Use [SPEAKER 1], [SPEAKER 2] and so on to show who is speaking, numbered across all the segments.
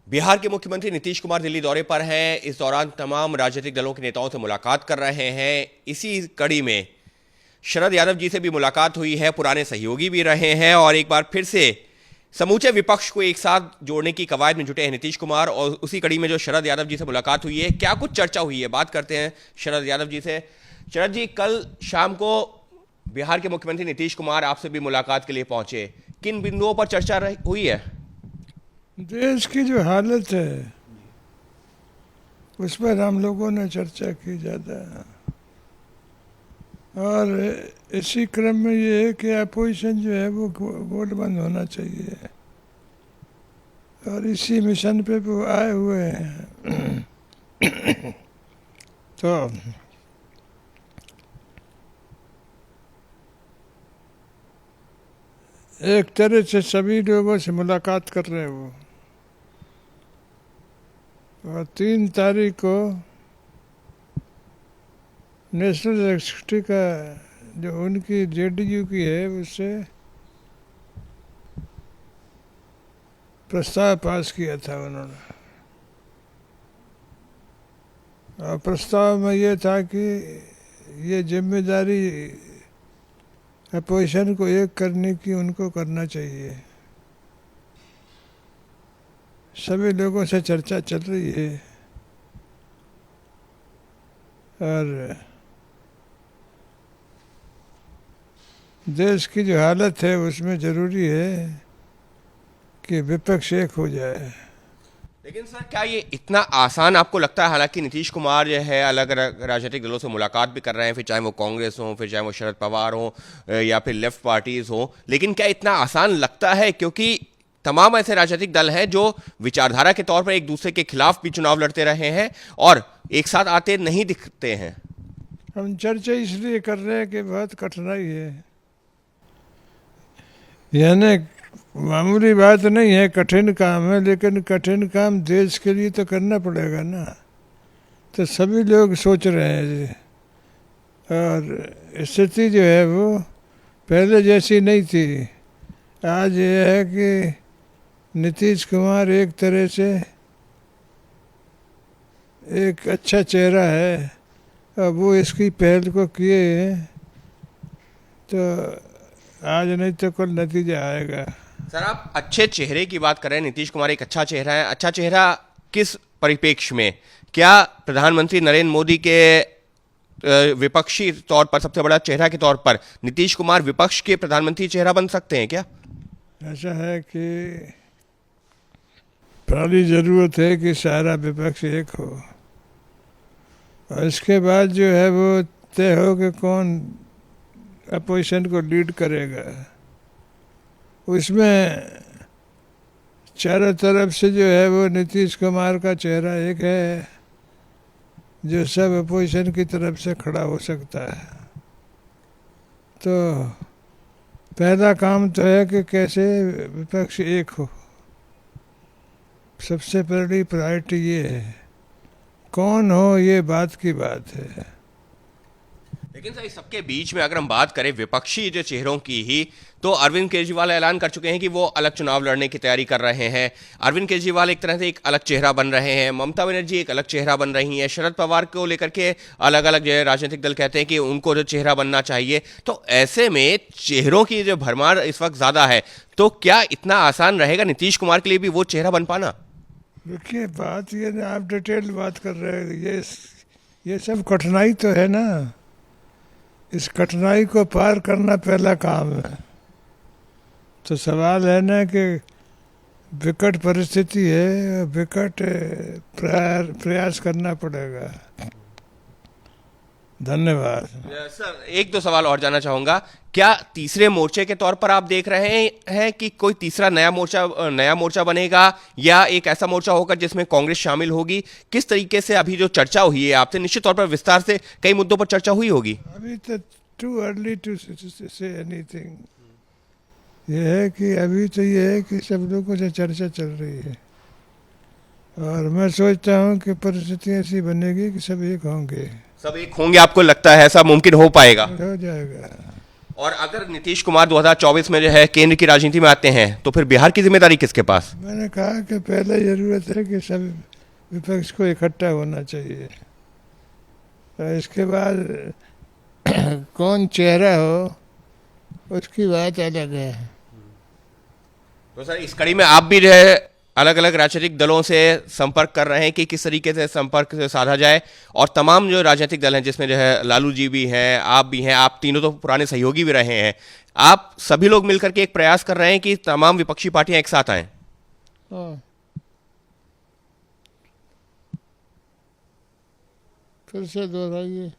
[SPEAKER 1] बिहार के मुख्यमंत्री नीतीश कुमार दिल्ली दौरे पर हैं। इस दौरान तमाम राजनीतिक दलों के नेताओं से मुलाकात कर रहे हैं। इसी कड़ी में शरद यादव जी से भी मुलाकात हुई है, पुराने सहयोगी भी रहे हैं और एक बार फिर से समूचे विपक्ष को एक साथ जोड़ने की कवायद में जुटे हैं नीतीश कुमार। और उसी कड़ी में जो शरद यादव जी से मुलाकात हुई है, क्या कुछ चर्चा हुई है, बात करते हैं शरद यादव जी से। शरद जी, कल शाम को बिहार के मुख्यमंत्री नीतीश कुमार आपसे भी मुलाकात के लिए पहुंचे, किन बिंदुओं पर चर्चा हुई है?
[SPEAKER 2] देश की जो हालत है उस पर हम लोगों ने चर्चा की ज़्यादा, और इसी क्रम में ये है कि अपोजिशन जो है वो वोट बंद होना चाहिए, और इसी मिशन पे वो आए हुए हैं। तो एक तरह से सभी लोगों से मुलाकात कर रहे हैं वो, और 3 तारीख को नेशनल इलेक्ट्रिसिटी का जो उनकी जेडीयू की है उससे प्रस्ताव पास किया था उन्होंने, और प्रस्ताव में ये था कि ये जिम्मेदारी अपोजिशन को एक करने की उनको करना चाहिए। सभी लोगों से चर्चा चल रही है, और देश की जो हालत है उसमें ज़रूरी है कि विपक्ष एक हो जाए।
[SPEAKER 1] लेकिन सर, क्या ये इतना आसान आपको लगता है? हालांकि नीतीश कुमार जो है अलग अलग राजनीतिक दलों से मुलाकात भी कर रहे हैं, फिर चाहे वो कांग्रेस हो, फिर चाहे वो शरद पवार हो या फिर लेफ्ट पार्टीज हो, लेकिन क्या इतना आसान लगता है? क्योंकि तमाम ऐसे राजनीतिक दल हैं जो विचारधारा के तौर पर एक दूसरे के खिलाफ भी चुनाव लड़ते रहे हैं और एक साथ आते नहीं दिखते हैं।
[SPEAKER 2] हम चर्चा इसलिए कर रहे हैं कि बहुत कठिनाई है, यानी मामूली बात नहीं है, कठिन काम है, लेकिन कठिन काम देश के लिए तो करना पड़ेगा ना। तो सभी लोग सोच रहे हैं जी, और स्थिति जो है वो पहले जैसी नहीं थी। आज ये है कि नीतीश कुमार एक तरह से एक अच्छा चेहरा है, और वो इसकी पहल को किए हैं, तो आज नहीं तो कल नतीजा आएगा।
[SPEAKER 1] सर, आप अच्छे चेहरे की बात कर रहे हैं, नीतीश कुमार एक अच्छा चेहरा है। अच्छा चेहरा किस परिप्रेक्ष्य में? क्या प्रधानमंत्री नरेंद्र मोदी के विपक्षी तौर पर सबसे बड़ा चेहरा के तौर पर नीतीश कुमार विपक्ष के प्रधानमंत्री चेहरा बन सकते हैं क्या?
[SPEAKER 2] ऐसा है कि पहली ज़रूरत है कि सारा विपक्ष एक हो, और इसके बाद जो है वो तय हो कि कौन अपोजिशन को लीड करेगा। उसमें चारों तरफ से जो है वो नीतीश कुमार का चेहरा एक है जो सब अपोजिशन की तरफ से खड़ा हो सकता है। तो पहला काम तो है कि कैसे विपक्ष एक हो, सबसे पहली प्रायोरिटी ये है। कौन हो ये बात की बात है।
[SPEAKER 1] लेकिन सर, इस सबके बीच में अगर हम बात करें विपक्षी जो चेहरों की ही, तो अरविंद केजरीवाल ऐलान कर चुके हैं कि वो अलग चुनाव लड़ने की तैयारी कर रहे हैं। अरविंद केजरीवाल एक तरह से एक अलग चेहरा बन रहे हैं, ममता बनर्जी एक अलग चेहरा बन रही हैं, शरद पवार को लेकर के अलग अलग जो राजनीतिक दल कहते हैं कि उनको जो चेहरा बनना चाहिए। तो ऐसे में चेहरों की जो भरमार इस वक्त ज्यादा है, तो क्या इतना आसान रहेगा नीतीश कुमार के लिए भी वो चेहरा बन पाना?
[SPEAKER 2] देखिए, बात ये ना, आप डिटेल बात कर रहे हैं, ये सब कठिनाई तो है ना। इस कठिनाई को पार करना पहला काम है। तो सवाल है ना कि विकट परिस्थिति है, विकट प्रयास करना पड़ेगा। धन्यवाद।
[SPEAKER 1] सर, एक दो सवाल और जानना चाहूंगा। क्या तीसरे मोर्चे के तौर पर आप देख रहे हैं कि कोई तीसरा नया मोर्चा बनेगा, या एक ऐसा मोर्चा होगा जिसमें कांग्रेस शामिल होगी? किस तरीके से अभी जो चर्चा हुई है आपसे, निश्चित तौर पर विस्तार से कई मुद्दों पर चर्चा हुई होगी।
[SPEAKER 2] अभी तो too early to say anything. ये है कि अभी तो ये है कि सब लोगों से चर्चा चल रही है, और मैं सोचता हूँ कि परिस्थिति ऐसी बनेगी कि सब एक होंगे।
[SPEAKER 1] सब एक होंगे? आपको लगता है ऐसा मुमकिन हो पाएगा?
[SPEAKER 2] हो जाएगा।
[SPEAKER 1] और अगर नीतीश कुमार 2024 में जो है केंद्र की राजनीति में आते हैं तो फिर बिहार की जिम्मेदारी किसके पास?
[SPEAKER 2] मैंने कहा कि पहले जरूरत है कि सब विपक्ष को इकट्ठा होना चाहिए, तो इसके बाद कौन चेहरा हो उसकी बात अलग है।
[SPEAKER 1] तो सर इस कड़ी में आप भी जो है अलग अलग राजनीतिक दलों से संपर्क कर रहे हैं कि किस तरीके से संपर्क साधा जाए, और तमाम जो राजनीतिक दल हैं जिसमें जो है लालू जी भी हैं, आप भी हैं, आप तीनों तो पुराने सहयोगी भी रहे हैं, आप सभी लोग मिलकर के एक प्रयास कर रहे हैं कि तमाम विपक्षी पार्टियां एक साथ आएं।
[SPEAKER 2] हाँ, फिर से दोहराइए।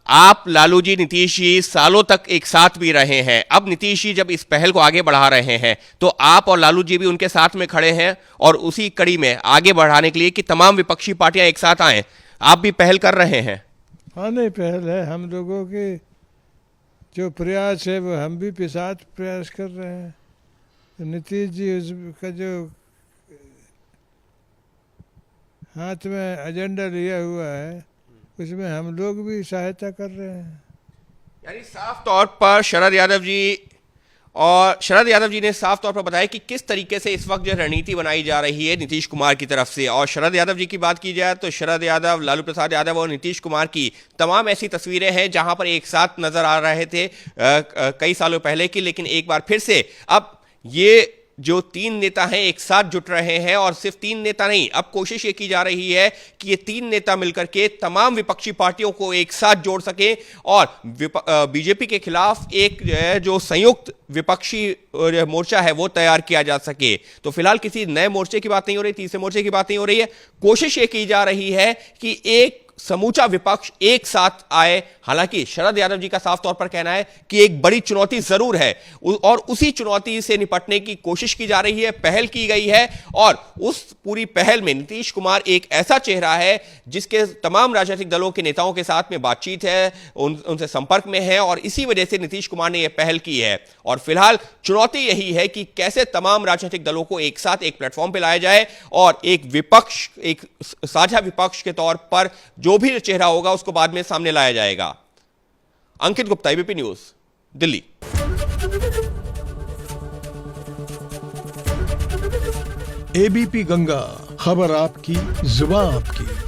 [SPEAKER 1] आप लालू जी, नीतीश जी सालों तक एक साथ भी रहे हैं, अब नीतीश जी जब इस पहल को आगे बढ़ा रहे हैं तो आप और लालू जी भी उनके साथ में खड़े हैं और उसी कड़ी में आगे बढ़ाने के लिए कि तमाम विपक्षी पार्टियां एक साथ आएं, आप भी पहल कर रहे हैं।
[SPEAKER 2] हाँ, नहीं पहल है, हम लोगों के जो प्रयास है वो हम भी साथ प्रयास कर रहे हैं। तो नीतीश जी उसका जो हाथ में एजेंडा लिया हुआ है उसमें हम लोग भी सहायता कर रहे हैं।
[SPEAKER 1] यानी साफ तौर पर शरद यादव जी ने साफ तौर पर बताया कि किस तरीके से इस वक्त जो रणनीति बनाई जा रही है नीतीश कुमार की तरफ से। और शरद यादव जी की बात की जाए तो शरद यादव, लालू प्रसाद यादव और नीतीश कुमार की तमाम ऐसी तस्वीरें हैं जहां पर एक साथ नजर आ रहे थे कई सालों पहले की, लेकिन एक बार फिर से अब ये जो तीन नेता हैं एक साथ जुट रहे हैं, और सिर्फ तीन नेता नहीं, अब कोशिश ये की जा रही है कि ये तीन नेता मिलकर के तमाम विपक्षी पार्टियों को एक साथ जोड़ सके और बीजेपी के खिलाफ एक जो संयुक्त विपक्षी मोर्चा है वो तैयार किया जा सके। तो फिलहाल किसी नए मोर्चे की बात नहीं हो रही, तीसरे मोर्चे की बात नहीं हो रही है, कोशिश ये की जा रही है कि एक समूचा विपक्ष एक साथ आए। हालांकि शरद यादव जी का साफ तौर पर कहना है कि एक बड़ी चुनौती जरूर है और उसी चुनौती से निपटने की कोशिश की जा रही है, पहल की गई है, और उस पूरी पहल में नीतीश कुमार एक ऐसा चेहरा है जिसके तमाम राजनीतिक दलों के नेताओं के साथ में बातचीत है, उनसे संपर्क में है, और इसी वजह से नीतीश कुमार ने यह पहल की है। और फिलहाल चुनौती यही है कि कैसे तमाम राजनीतिक दलों को एक साथ एक प्लेटफॉर्म पर लाया जाए और एक विपक्ष, एक साझा विपक्ष के तौर पर जो भी चेहरा होगा उसको बाद में सामने लाया जाएगा। Ankit Gupta, ABP news, Delhi.
[SPEAKER 3] ABP Ganga, खबर आपकी, जुबान आपकी।